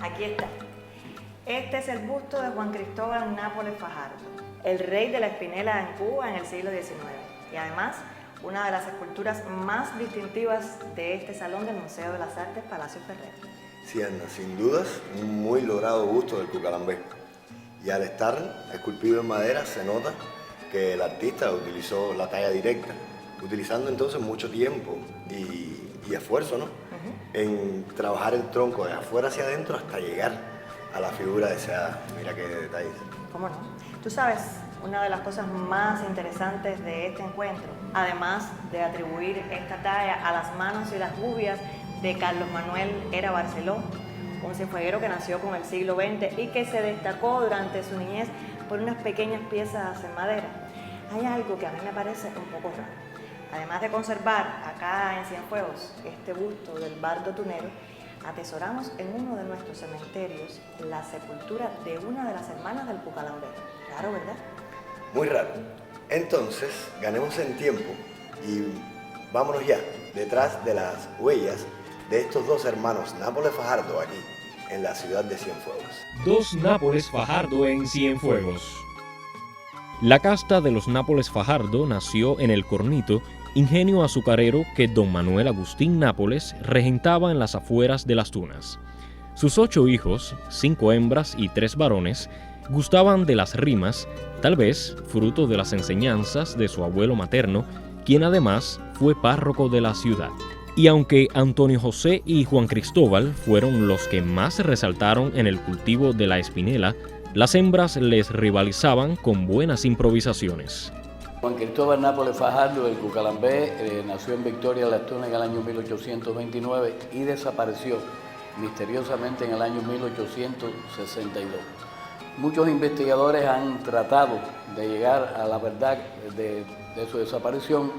Aquí está. Este es el busto de Juan Cristóbal Nápoles Fajardo, el rey de la Espinela en Cuba en el siglo XIX. Y además, una de las esculturas más distintivas de este salón del Museo de las Artes Palacio Ferrer. Sí, Ana, sin dudas, un muy logrado busto del Cucalambé. Y al estar esculpido en madera, se nota que el artista utilizó la talla directa, utilizando entonces mucho tiempo y esfuerzo, ¿no? En trabajar el tronco de afuera hacia adentro hasta llegar a la figura deseada. Mira qué detalles. ¿Cómo no? Tú sabes, una de las cosas más interesantes de este encuentro, además de atribuir esta talla a las manos y las gubias de Carlos Manuel Hera Barceló, un cienfueguero que nació con el siglo XX y que se destacó durante su niñez por unas pequeñas piezas en madera. Hay algo que a mí me parece un poco raro. Además de conservar acá en Cienfuegos este busto del bardo tunero, atesoramos en uno de nuestros cementerios la sepultura de una de las hermanas del Cucalambé. Raro, ¿verdad? Muy raro. Entonces, ganemos en tiempo y vámonos ya detrás de las huellas de estos dos hermanos Nápoles Fajardo aquí, en la ciudad de Cienfuegos. Dos Nápoles Fajardo en Cienfuegos. La casta de los Nápoles Fajardo nació en El Cornito, ingenio azucarero que don Manuel Agustín Nápoles regentaba en las afueras de Las Tunas. Sus 8 hijos, 5 hembras y 3 varones, gustaban de las rimas, tal vez fruto de las enseñanzas de su abuelo materno, quien además fue párroco de la ciudad. Y aunque Antonio José y Juan Cristóbal fueron los que más resaltaron en el cultivo de la espinela, las hembras les rivalizaban con buenas improvisaciones. Juan Cristóbal Nápoles Fajardo del Cucalambé nació en Victoria, Las Tunas en el año 1829 y desapareció misteriosamente en el año 1862. Muchos investigadores han tratado de llegar a la verdad de su desaparición,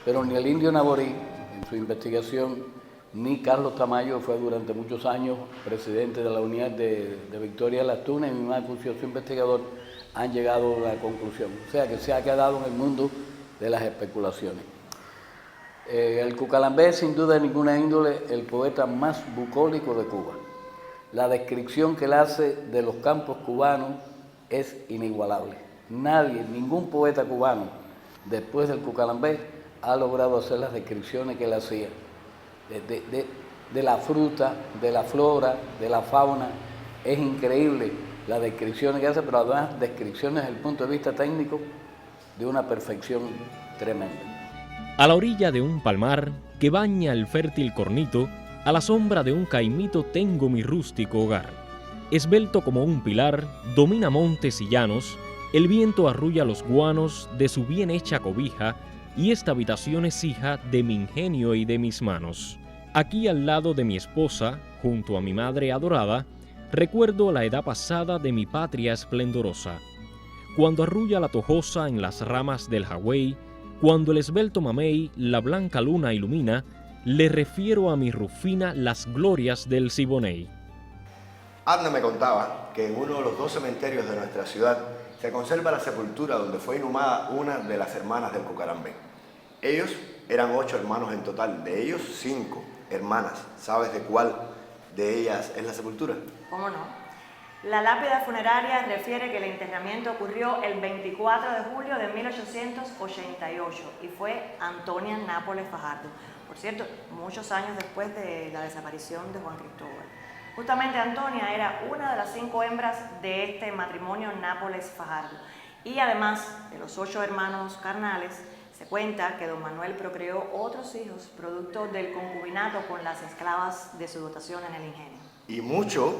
pero ni el indio Naborí, en su investigación, ni Carlos Tamayo, fue durante muchos años presidente de la unidad de Victoria Las Tunas, y mi más acucioso investigador, han llegado a la conclusión. O sea que se ha quedado en el mundo de las especulaciones. El Cucalambé es sin duda de ninguna índole el poeta más bucólico de Cuba. La descripción que él hace de los campos cubanos es inigualable. Nadie, ningún poeta cubano, después del Cucalambé, ha logrado hacer las descripciones que él hacía de la fruta, de la flora, de la fauna. Es increíble las descripciones que hace, pero además descripciones desde el punto de vista técnico de una perfección tremenda. A la orilla de un palmar que baña el fértil Cornito, a la sombra de un caimito tengo mi rústico hogar. Esbelto como un pilar, domina montes y llanos, el viento arrulla los guanos de su bien hecha cobija, y esta habitación es hija de mi ingenio y de mis manos. Aquí al lado de mi esposa, junto a mi madre adorada, recuerdo la edad pasada de mi patria esplendorosa. Cuando arrulla la tojosa en las ramas del jagüey, cuando el esbelto mamey la blanca luna ilumina, le refiero a mi Rufina las glorias del Siboney. Adna me contaba que en uno de los 2 cementerios de nuestra ciudad se conserva la sepultura donde fue inhumada una de las hermanas del Cucalambé. Ellos eran 8 hermanos en total, de ellos 5 hermanas. ¿Sabes de cuál de ellas es la sepultura? ¿Cómo no? La lápida funeraria refiere que el enterramiento ocurrió el 24 de julio de 1888 y fue Antonia Nápoles Fajardo. Por cierto, muchos años después de la desaparición de Juan Cristóbal. Justamente Antonia era una de las 5 hembras de este matrimonio Nápoles Fajardo. Y además de los 8 hermanos carnales, se cuenta que don Manuel procreó otros hijos producto del concubinato con las esclavas de su dotación en el ingenio. Y mucho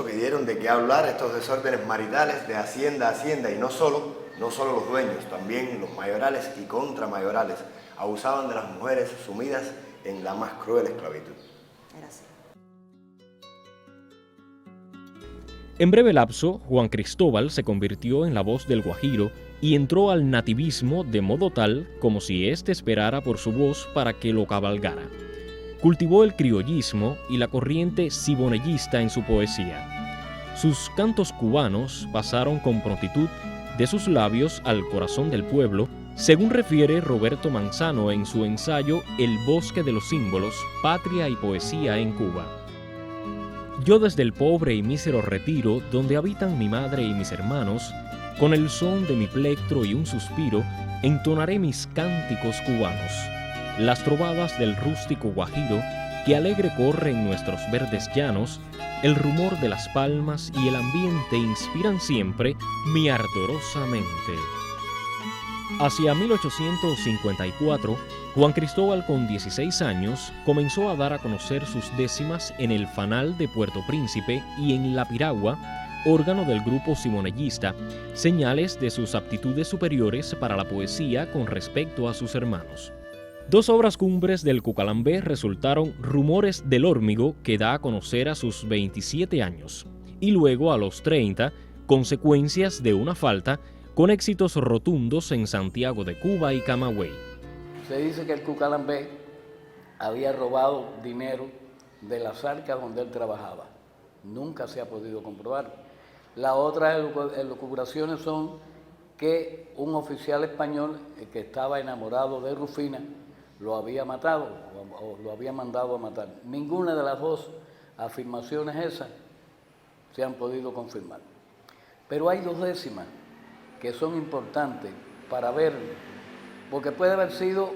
que dieron de qué hablar estos desórdenes maritales de hacienda a hacienda, y no solo los dueños, también los mayorales y contramayorales abusaban de las mujeres sumidas en la más cruel esclavitud. Era así. En breve lapso, Juan Cristóbal se convirtió en la voz del Guajiro y entró al nativismo de modo tal como si éste esperara por su voz para que lo cabalgara. Cultivó el criollismo y la corriente siboneyista en su poesía. Sus cantos cubanos pasaron con prontitud de sus labios al corazón del pueblo, según refiere Roberto Manzano en su ensayo El bosque de los símbolos, patria y poesía en Cuba. Yo desde el pobre y mísero retiro, donde habitan mi madre y mis hermanos, con el son de mi plectro y un suspiro, entonaré mis cánticos cubanos, las trovadas del rústico guajiro, que alegre corre en nuestros verdes llanos, el rumor de las palmas y el ambiente inspiran siempre mi ardorosa mente. Hacia 1854, Juan Cristóbal, con 16 años, comenzó a dar a conocer sus décimas en el Fanal de Puerto Príncipe y en La Piragua, órgano del grupo simonellista, señales de sus aptitudes superiores para la poesía con respecto a sus hermanos. Dos obras cumbres del Cucalambé resultaron Rumores del Órmigo, que da a conocer a sus 27 años, y luego a los 30, Consecuencias de una falta, con éxitos rotundos en Santiago de Cuba y Camagüey. Se dice que el Cucalambé había robado dinero de las arcas donde él trabajaba. Nunca se ha podido comprobar. Las otras elucubraciones son que un oficial español que estaba enamorado de Rufina lo había matado o lo había mandado a matar. Ninguna de las dos afirmaciones esas se han podido confirmar. Pero hay dos décimas que son importantes para ver, porque puede haber sido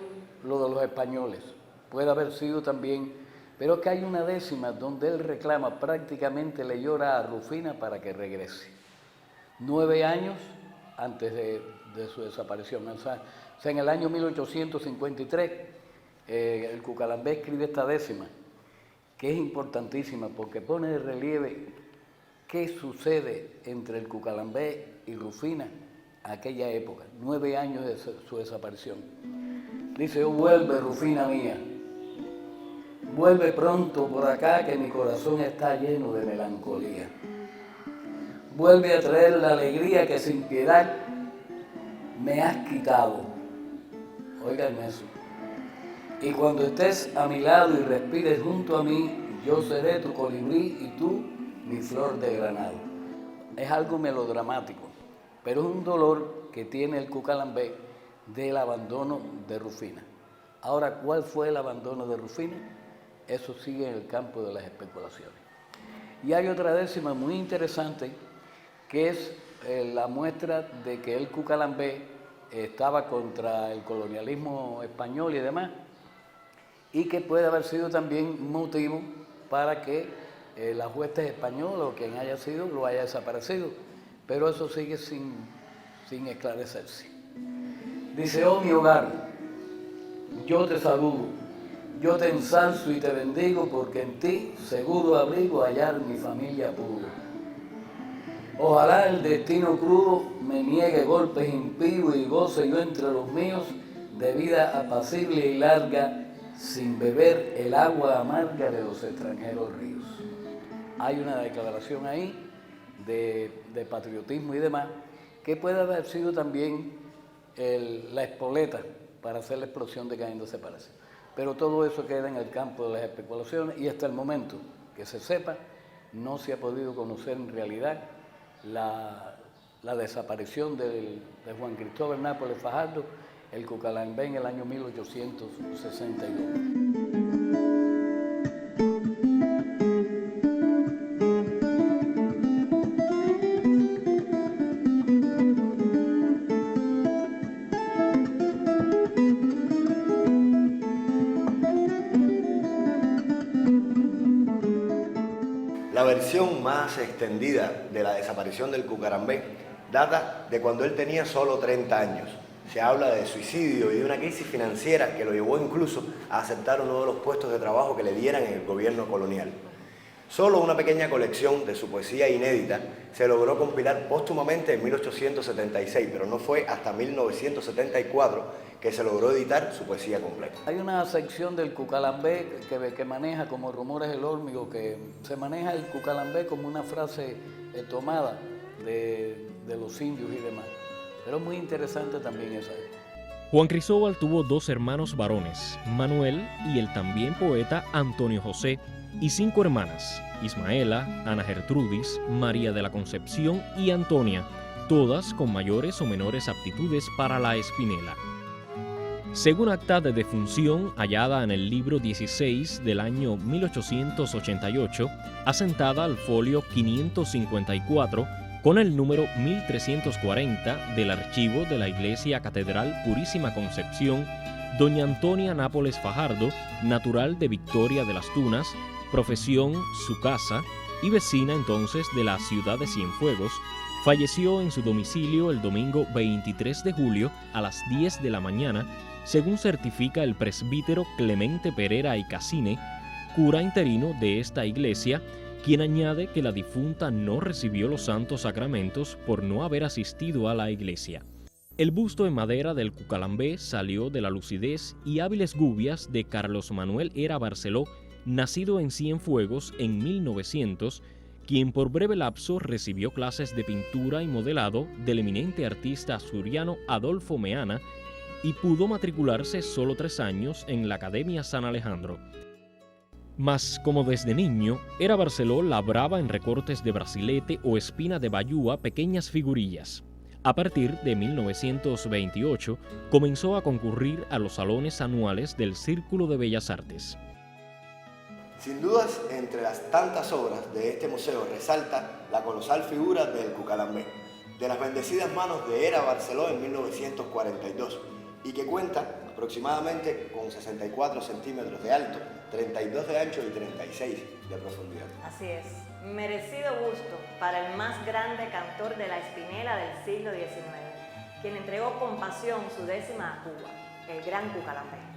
lo de los españoles, puede haber sido también, pero que hay una décima donde él reclama, prácticamente le llora a Rufina para que regrese. 9 años antes de su desaparición. O sea, en el año 1853, el Cucalambé escribe esta décima, que es importantísima porque pone de relieve qué sucede entre el Cucalambé y Rufina aquella época, 9 años de su desaparición. Dice: oh, vuelve, Rufina mía, vuelve pronto por acá, que mi corazón está lleno de melancolía. Vuelve a traer la alegría que sin piedad me has quitado. Oigan eso. Y cuando estés a mi lado y respires junto a mí, yo seré tu colibrí y tú mi flor de granado. Es algo melodramático, pero es un dolor que tiene el Cucalambé del abandono de Rufina. Ahora, ¿cuál fue el abandono de Rufina? Eso sigue en el campo de las especulaciones. Y hay otra décima muy interesante, que es la muestra de que el Cucalambé estaba contra el colonialismo español y demás, y que puede haber sido también motivo para que las huestes españolas o quien haya sido lo haya desaparecido, pero eso sigue sin esclarecerse. Dice: oh mi hogar, yo te saludo, yo te ensalzo y te bendigo, porque en ti seguro abrigo hallar mi familia pudo. Ojalá el destino crudo me niegue golpes impíos y goce yo entre los míos de vida apacible y larga, sin beber el agua amarga de los extranjeros ríos. Hay una declaración ahí de patriotismo y demás, que puede haber sido también la espoleta para hacer la explosión de Caín de separación. Pero todo eso queda en el campo de las especulaciones, y hasta el momento que se sepa, no se ha podido conocer en realidad la desaparición de Juan Cristóbal Nápoles Fajardo, el Cucalambé, en el año 1862. La versión más extendida de la desaparición del Cucalambé data de cuando él tenía solo 30 años. Se habla de suicidio y de una crisis financiera que lo llevó incluso a aceptar uno de los puestos de trabajo que le dieran en el gobierno colonial. Solo una pequeña colección de su poesía inédita se logró compilar póstumamente en 1876, pero no fue hasta 1974 que se logró editar su poesía completa. Hay una sección del Cucalambé que maneja como Rumores del Órmigo, que se maneja el Cucalambé como una frase tomada de los indios y demás. Pero es muy interesante también esa. Juan Cristóbal tuvo 2 hermanos varones, Manuel y el también poeta Antonio José, y 5 hermanas, Ismaela, Ana Gertrudis, María de la Concepción y Antonia, todas con mayores o menores aptitudes para la espinela. Según acta de defunción hallada en el libro 16 del año 1888, asentada al folio 554 con el número 1340 del archivo de la Iglesia Catedral Purísima Concepción, doña Antonia Nápoles Fajardo, natural de Victoria de las Tunas, profesión su casa y vecina entonces de la ciudad de Cienfuegos, falleció en su domicilio el domingo 23 de julio a las 10 de la mañana, según certifica el presbítero Clemente Pereira y Casine, cura interino de esta iglesia, quien añade que la difunta no recibió los santos sacramentos por no haber asistido a la iglesia. El busto en madera del Cucalambé salió de la lucidez y hábiles gubias de Carlos Manuel Hera Barceló, nacido en Cienfuegos en 1900, quien por breve lapso recibió clases de pintura y modelado del eminente artista asturiano Adolfo Meana y pudo matricularse solo 3 años en la Academia San Alejandro. Mas, como desde niño, Hera Barceló labraba en recortes de brasilete o espina de bayúa pequeñas figurillas. A partir de 1928, comenzó a concurrir a los salones anuales del Círculo de Bellas Artes. Sin dudas, entre las tantas obras de este museo resalta la colosal figura del Cucalambé, de las bendecidas manos de Hera Barceló en 1942, y que cuenta aproximadamente con 64 centímetros de alto, 32 de ancho y 36 de profundidad. Así es, merecido busto para el más grande cantor de la espinela del siglo XIX, quien entregó con pasión su décima a Cuba, el gran Cucalambé.